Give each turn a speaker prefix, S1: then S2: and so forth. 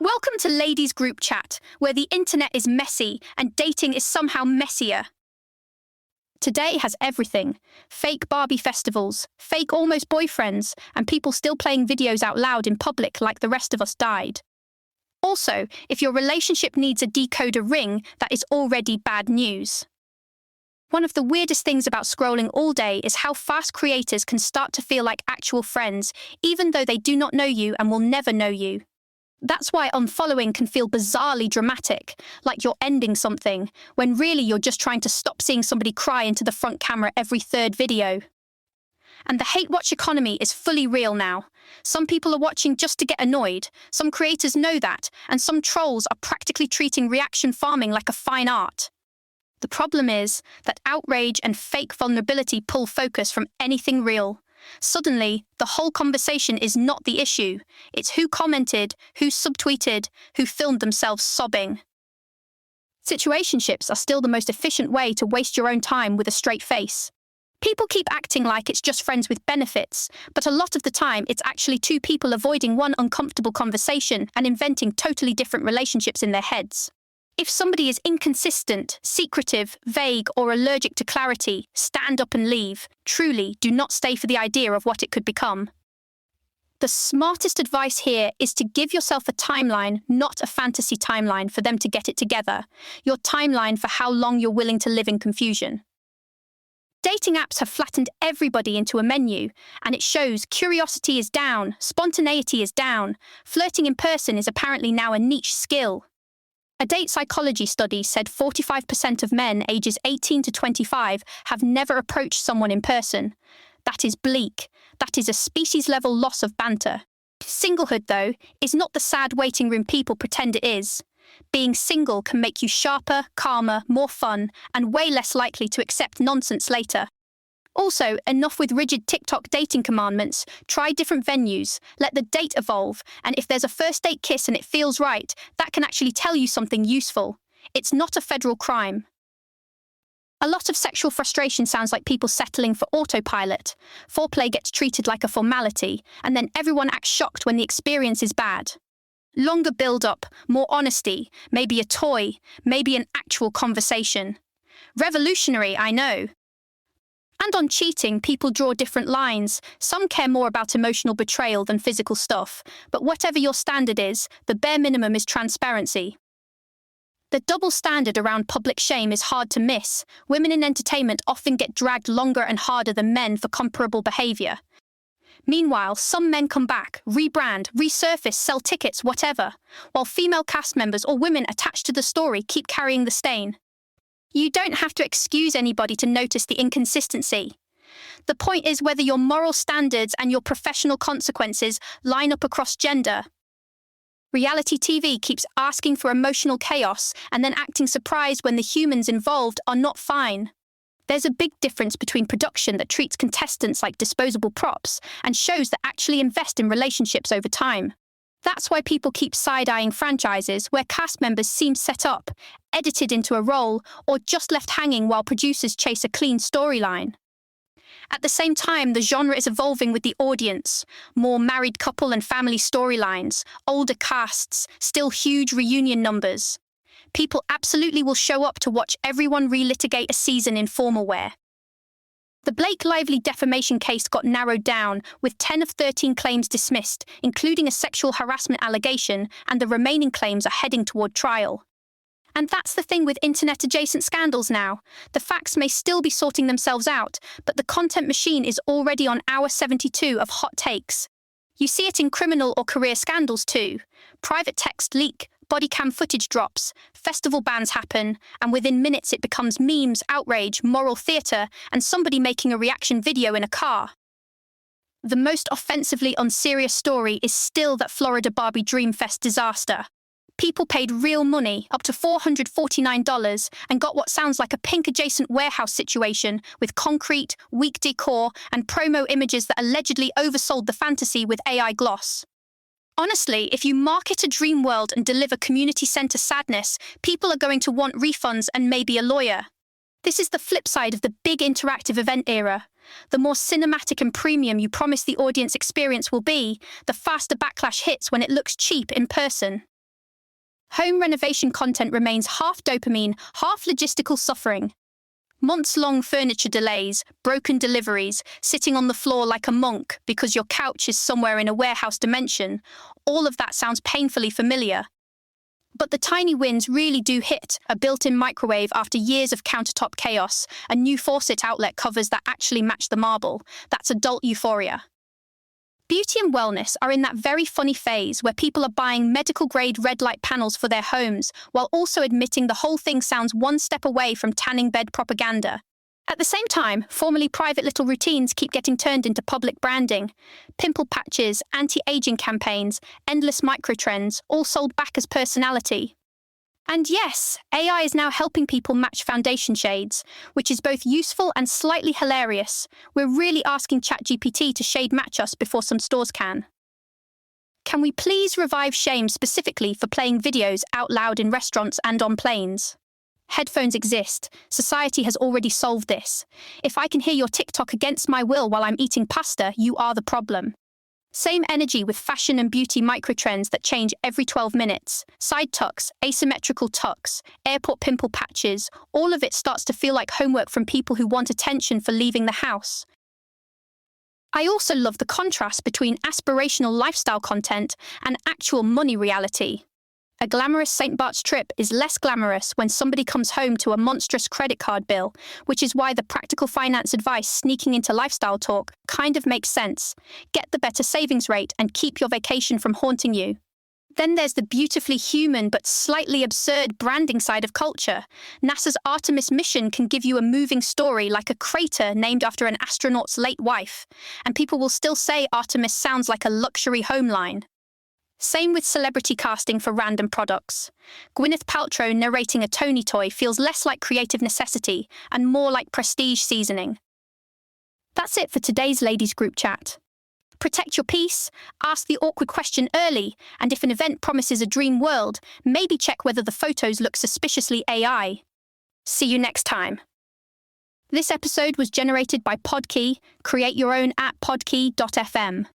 S1: Welcome to Ladies Group Chat, where the internet is messy and dating is somehow messier. Today has everything. Fake Barbie festivals, fake almost boyfriends, and people still playing videos out loud in public like the rest of us died. Also, if your relationship needs a decoder ring, that is already bad news. One of the weirdest things about scrolling all day is how fast creators can start to feel like actual friends, even though they do not know you and will never know you. That's why unfollowing can feel bizarrely dramatic, like you're ending something, when really you're just trying to stop seeing somebody cry into the front camera every third video. And the hate watch economy is fully real now. Some people are watching just to get annoyed, some creators know that, and some trolls are practically treating reaction farming like a fine art. The problem is that outrage and fake vulnerability pull focus from anything real. Suddenly, the whole conversation is not the issue. It's who commented, who subtweeted, who filmed themselves sobbing. Situationships are still the most efficient way to waste your own time with a straight face. People keep acting like it's just friends with benefits, but a lot of the time it's actually two people avoiding one uncomfortable conversation and inventing totally different relationships in their heads. If somebody is inconsistent, secretive, vague, or allergic to clarity, stand up and leave. Truly, do not stay for the idea of what it could become. The smartest advice here is to give yourself a timeline, not a fantasy timeline for them to get it together. Your timeline for how long you're willing to live in confusion. Dating apps have flattened everybody into a menu, and it shows curiosity is down, spontaneity is down, flirting in person is apparently now a niche skill. A date psychology study said 45% of men ages 18 to 25 have never approached someone in person. That is bleak. That is a species-level loss of banter. Singlehood, though, is not the sad waiting room people pretend it is. Being single can make you sharper, calmer, more fun, and way less likely to accept nonsense later. Also, enough with rigid TikTok dating commandments. Try different venues, let the date evolve, and if there's a first date kiss and it feels right, that can actually tell you something useful. It's not a federal crime. A lot of sexual frustration sounds like people settling for autopilot. Foreplay gets treated like a formality, and then everyone acts shocked when the experience is bad. Longer build-up, more honesty, maybe a toy, maybe an actual conversation. Revolutionary, I know. And on cheating, people draw different lines. Some care more about emotional betrayal than physical stuff, but whatever your standard is, the bare minimum is transparency. The double standard around public shame is hard to miss. Women in entertainment often get dragged longer and harder than men for comparable behavior. Meanwhile, some men come back, rebrand, resurface, sell tickets, whatever, while female cast members or women attached to the story keep carrying the stain. You don't have to excuse anybody to notice the inconsistency. The point is whether your moral standards and your professional consequences line up across gender. Reality TV keeps asking for emotional chaos and then acting surprised when the humans involved are not fine. There's a big difference between production that treats contestants like disposable props and shows that actually invest in relationships over time. That's why people keep side-eyeing franchises where cast members seem set up, edited into a role, or just left hanging while producers chase a clean storyline. At the same time, the genre is evolving with the audience. More married couple and family storylines, older casts, still huge reunion numbers. People absolutely will show up to watch everyone relitigate a season in formal wear. The Blake Lively defamation case got narrowed down, with 10 of 13 claims dismissed, including a sexual harassment allegation, and the remaining claims are heading toward trial. And that's the thing with internet-adjacent scandals now. The facts may still be sorting themselves out, but the content machine is already on hour 72 of hot takes. You see it in criminal or career scandals too. Private text leak, body cam footage drops, festival bans happen, and within minutes it becomes memes, outrage, moral theatre, and somebody making a reaction video in a car. The most offensively unserious story is still that Florida Barbie Dream Fest disaster. People paid real money, up to $449, and got what sounds like a pink-adjacent warehouse situation with concrete, weak decor, and promo images that allegedly oversold the fantasy with AI gloss. Honestly, if you market a dream world and deliver community center sadness, people are going to want refunds and maybe a lawyer. This is the flip side of the big interactive event era. The more cinematic and premium you promise the audience experience will be, the faster backlash hits when it looks cheap in person. Home renovation content remains half dopamine, half logistical suffering. Months-long furniture delays, broken deliveries, sitting on the floor like a monk because your couch is somewhere in a warehouse dimension, all of that sounds painfully familiar. But the tiny wins really do hit: a built-in microwave after years of countertop chaos, a new faucet outlet covers that actually match the marble. That's adult euphoria. Beauty and wellness are in that very funny phase where people are buying medical-grade red light panels for their homes while also admitting the whole thing sounds one step away from tanning bed propaganda. At the same time, formerly private little routines keep getting turned into public branding. Pimple patches, anti-aging campaigns, endless microtrends, all sold back as personality. And yes, AI is now helping people match foundation shades, which is both useful and slightly hilarious. We're really asking ChatGPT to shade match us before some stores can. Can we please revive shame specifically for playing videos out loud in restaurants and on planes? Headphones exist. Society has already solved this. If I can hear your TikTok against my will while I'm eating pasta, you are the problem. Same energy with fashion and beauty microtrends that change every 12 minutes. Side tucks, asymmetrical tucks, airport pimple patches, all of it starts to feel like homework from people who want attention for leaving the house. I also love the contrast between aspirational lifestyle content and actual money reality. A glamorous St. Bart's trip is less glamorous when somebody comes home to a monstrous credit card bill, which is why the practical finance advice sneaking into lifestyle talk kind of makes sense. Get the better savings rate and keep your vacation from haunting you. Then there's the beautifully human but slightly absurd branding side of culture. NASA's Artemis mission can give you a moving story like a crater named after an astronaut's late wife, and people will still say Artemis sounds like a luxury home line. Same with celebrity casting for random products. Gwyneth Paltrow narrating a Tony toy feels less like creative necessity and more like prestige seasoning. That's it for today's ladies group chat. Protect your peace, ask the awkward question early, and if an event promises a dream world, maybe check whether the photos look suspiciously AI. See you next time. This episode was generated by Podkey. Create your own at podkey.fm.